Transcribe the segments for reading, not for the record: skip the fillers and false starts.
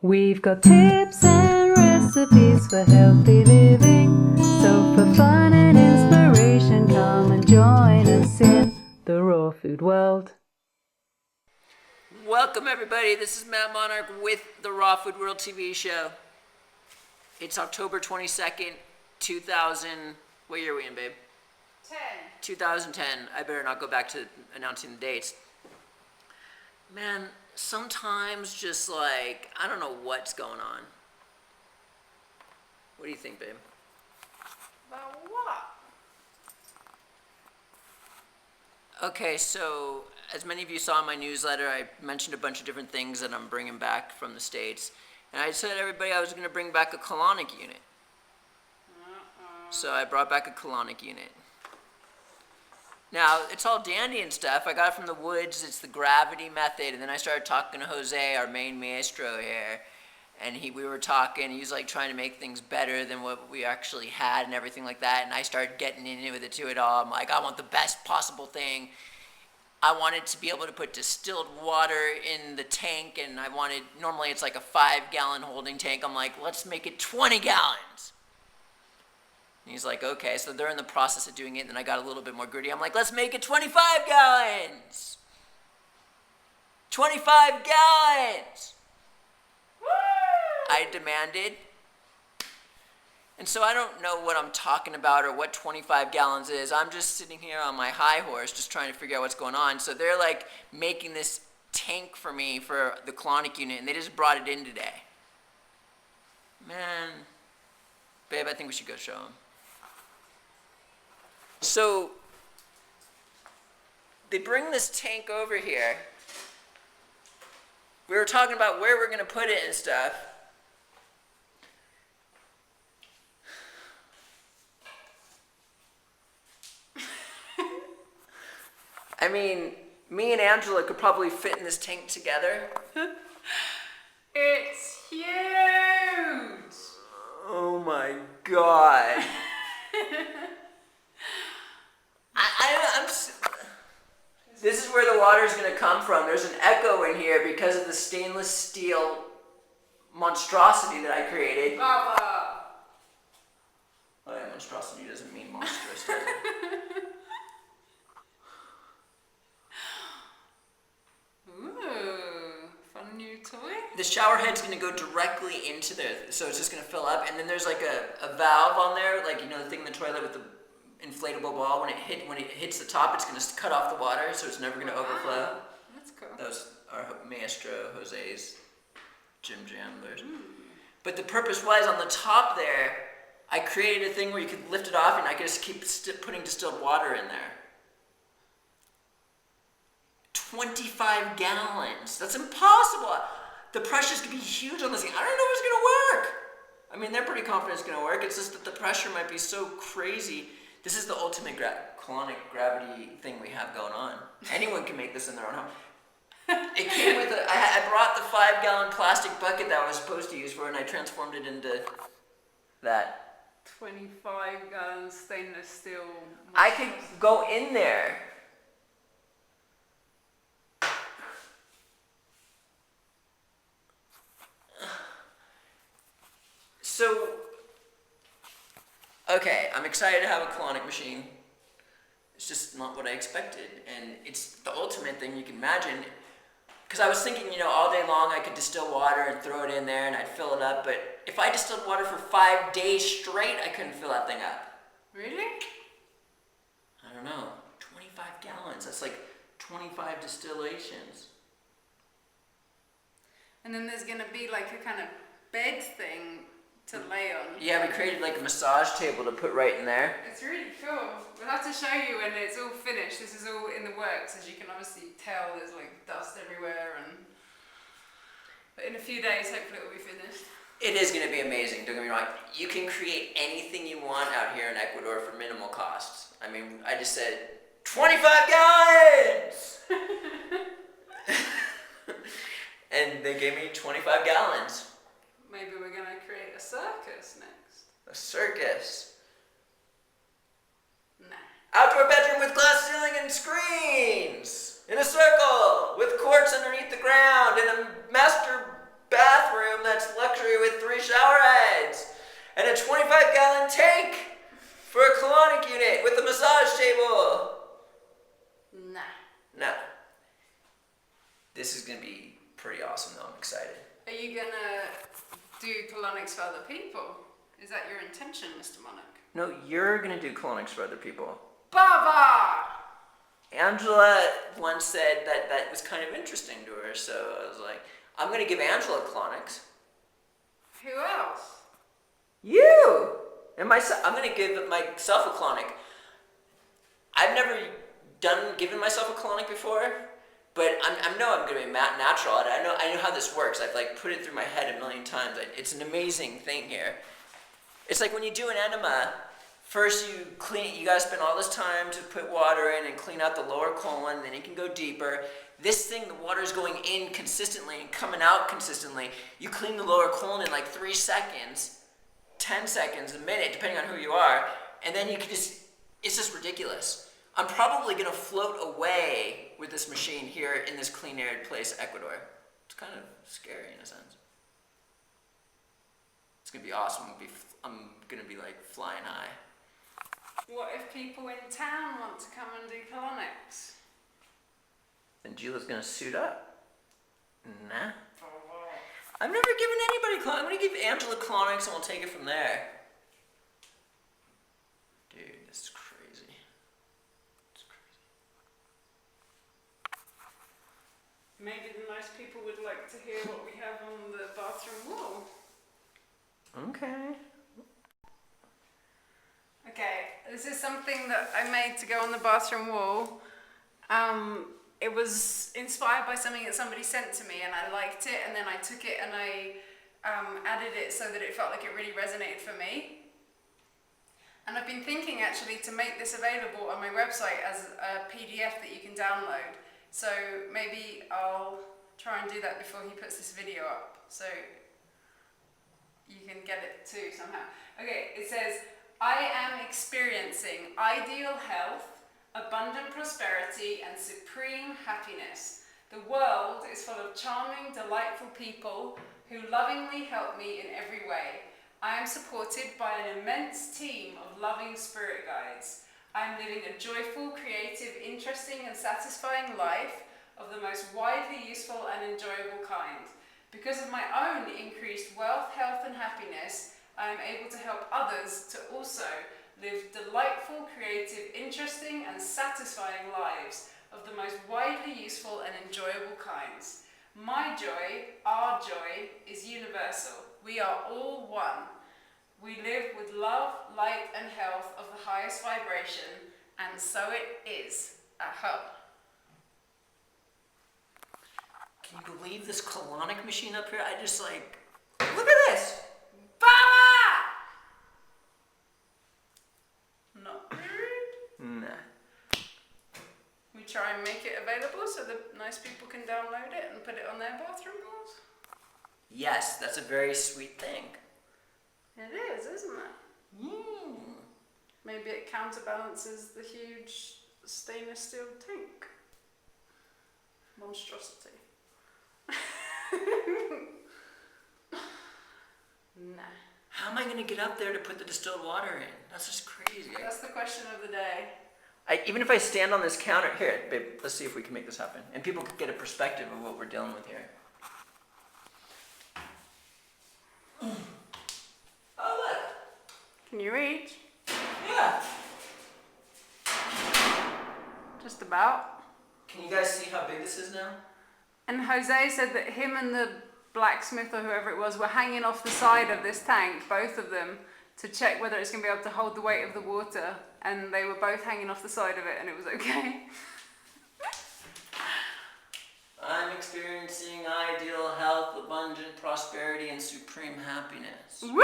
We've got tips and recipes for healthy living. So for fun and inspiration, come and join us in the raw food world. Welcome everybody, this is Matt Monarch with the Raw Food World TV show. It's October 22nd, 2000, what year are we in, babe? 2010. I better not go back to announcing the dates. Man, sometimes just like, I don't know what's going on. What do you think, babe? About what? Okay, so as many of you saw in my newsletter, I mentioned a bunch of different things that I'm bringing back from the States. And I said to everybody I was going to bring back a colonic unit. So I brought back a colonic unit. Now, it's all dandy and stuff. I got it from the woods. It's the gravity method. And then I started talking to Jose, our main maestro here. And we were talking. He was like trying to make things better than what we actually had and everything like that. And I started getting into it to it all. I'm like, I want the best possible thing. I wanted to be able to put distilled water in the tank. And I wanted, normally it's like a 5-gallon holding tank. I'm like, let's make it 20 gallons. And he's like, okay, so they're in the process of doing it, and then I got a little bit more gritty. I'm like, let's make it 25 gallons! 25 gallons! Woo! I demanded. And so I don't know what I'm talking about or what 25 gallons is. I'm just sitting here on my high horse just trying to figure out what's going on. So they're like making this tank for me for the colonic unit, and they just brought it in today. Man, babe, I think we should go show them. So, they bring this tank over here. We were talking about where we're going to put it and stuff. I mean, me and Angela could probably fit in this tank together. It's huge! Oh my God. This is where the water is going to come from. There's an echo in here because of the stainless steel monstrosity that I created. Papa! Oh yeah, monstrosity doesn't mean monstrous, does it? Ooh, fun new toy. The shower head's going to go directly into there, so it's just going to fill up, and then there's like a valve on there, like, you know, the thing in the toilet with the inflatable ball. When it hits the top, it's going to cut off the water, so it's never going to overflow. That's cool. That was our maestro Jose's Jim Jamblers. But the purpose was, on the top there, I created a thing where you could lift it off and I could just keep putting distilled water in there. 25 gallons. That's impossible. The pressure's going to be huge on this thing. I don't know if it's going to work. I mean, they're pretty confident it's going to work. It's just that the pressure might be so crazy. This is the ultimate colonic gravity thing we have going on. Anyone can make this in their own home. It came with I brought the 5-gallon plastic bucket that I was supposed to use for it, and I transformed it into that. 25-gallon stainless steel. I could go in there. So, okay, I'm excited to have a colonic machine. It's just not what I expected, and it's the ultimate thing you can imagine. Because I was thinking, you know, all day long I could distill water and throw it in there and I'd fill it up, but if I distilled water for 5 days straight, I couldn't fill that thing up. Really? I don't know. 25 gallons. That's like 25 distillations. And then there's going to be like a kind of bed thing to lay on. Yeah, we created like a massage table to put right in there. It's really cool. We'll have to show you when it's all finished. This is all in the works, as you can obviously tell. There's like dust everywhere, but in a few days, hopefully, it will be finished. It is going to be amazing. Don't get me wrong. You can create anything you want out here in Ecuador for minimal costs. I mean, I just said 25 gallons, and they gave me 25 gallons. Maybe we're going to create a circus next. A circus. Nah. Outdoor bedroom with glass ceiling and screens. In a circle with courts underneath the ground and a master bathroom that's luxury with 3 shower heads and a 25-gallon tank for a colonic unit with a massage table. Nah. No. This is going to be pretty awesome, though. I'm excited. Are you gonna do colonics for other people? Is that your intention, Mr. Monarch? No, you're going to do colonics for other people. Baba! Angela once said that was kind of interesting to her, so I was like, I'm going to give Angela colonics. Who else? You! And myself. I'm going to give myself a colonic. I've never given myself a colonic before, but I know I'm going to be natural at it. I know how this works. I've put it through my head a million times. It's an amazing thing here. It's like when you do an enema, first you clean, you gotta spend all this time to put water in and clean out the lower colon, then you can go deeper. This thing, the water is going in consistently and coming out consistently. You clean the lower colon in 3 seconds, 10 seconds, a minute, depending on who you are, and then you can it's just ridiculous. I'm probably gonna float away with this machine here in this clean arid place, Ecuador. It's kind of scary in a sense. It's gonna be awesome. I'm gonna be flying high. What if people in town want to come and do colonics? Then Gila's gonna suit up. Nah. I've never given anybody colonics. I'm gonna give Angela colonics and we'll take it from there. Dude, this is crazy. It's crazy. Maybe the nice people would like to hear what we have on the bathroom wall. Okay. Okay, this is something that I made to go on the bathroom wall. It was inspired by something that somebody sent to me and I liked it, and then I took it and I added it so that it felt like it really resonated for me. And I've been thinking actually to make this available on my website as a PDF that you can download. So maybe I'll try and do that before he puts this video up, so you can get it too somehow. Okay, it says, I am experiencing ideal health, abundant prosperity, and supreme happiness. The world is full of charming, delightful people who lovingly help me in every way. I am supported by an immense team of loving spirit guides. I am living a joyful, creative, interesting, and satisfying life of the most widely useful and enjoyable kind. Because of my own increased wealth, health, and happiness, I am able to help others to also live delightful, creative, interesting, and satisfying lives of the most widely useful and enjoyable kinds. My joy, our joy, is universal. We are all one. We live with love, light, and health of the highest vibration, and so it is. Aha. Can you believe this colonic machine up here? I just look at this! Baba! Not rude. Nah. We try and make it available so that nice people can download it and put it on their bathroom walls. Yes, that's a very sweet thing. It is, isn't it? Maybe it counterbalances the huge stainless steel tank. Monstrosity. Nah. How am I going to get up there to put the distilled water in? That's just crazy. That's the question of the day. Even if I stand on this counter, here, babe, let's see if we can make this happen. And people could get a perspective of what we're dealing with here. Oh, look. Can you reach? Yeah. Just about. Can you guys see how big this is now? And Jose said that him and the blacksmith or whoever it was were hanging off the side of this tank, both of them, to check whether it's going to be able to hold the weight of the water. And they were both hanging off the side of it and it was okay. I'm experiencing ideal health, abundant prosperity, and supreme happiness. Woo!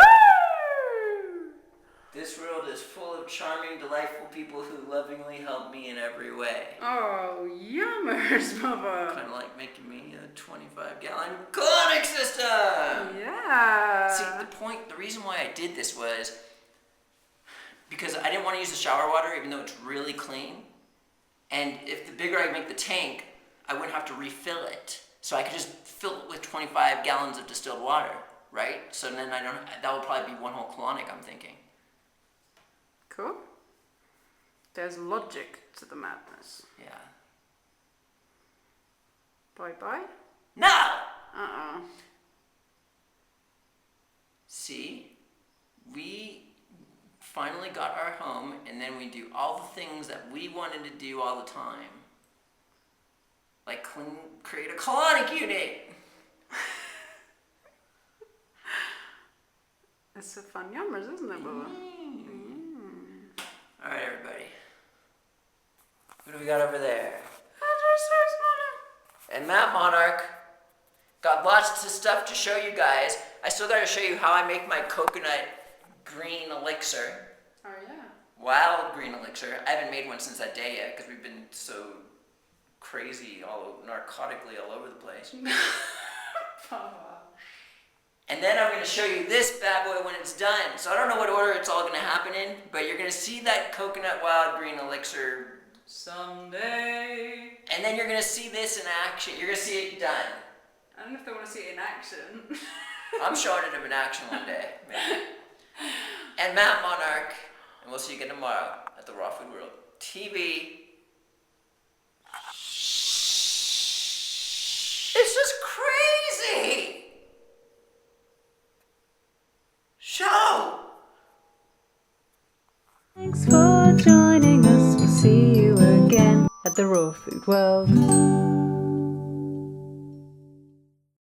This world is full of charming, delightful people who lovingly help me in every way. Oh, yummers, Bubba. Kind of like making me a 25-gallon colonic system. Yeah. See, the reason why I did this was because I didn't want to use the shower water, even though it's really clean. And if the bigger I make the tank, I wouldn't have to refill it. So I could just fill it with 25 gallons of distilled water, right? So then that would probably be one whole colonic, I'm thinking. Cool. There's logic to the madness. Yeah. Bye-bye? No! Uh-uh. See? We finally got our home, and then we do all the things that we wanted to do all the time. Like create a colonic unit. It's a fun yummers, isn't it, Bubba? All right, everybody. What do we got over there? And Matt Monarch got lots of stuff to show you guys. I still got to show you how I make my coconut green elixir. Oh, yeah. Wild green elixir. I haven't made one since that day yet because we've been so crazy, narcotically all over the place. And then I'm going to show you this bad boy when it's done. So I don't know what order it's all going to happen in, but you're going to see that coconut wild green elixir someday. And then you're going to see this in action. You're going to see it done. I don't know if they want to see it in action. I'm showing it in action one day, maybe. And Matt Monarch, and we'll see you again tomorrow at the Raw Food World TV. It's just crazy. Show. Thanks for joining us. We'll see you again at the Raw Food World.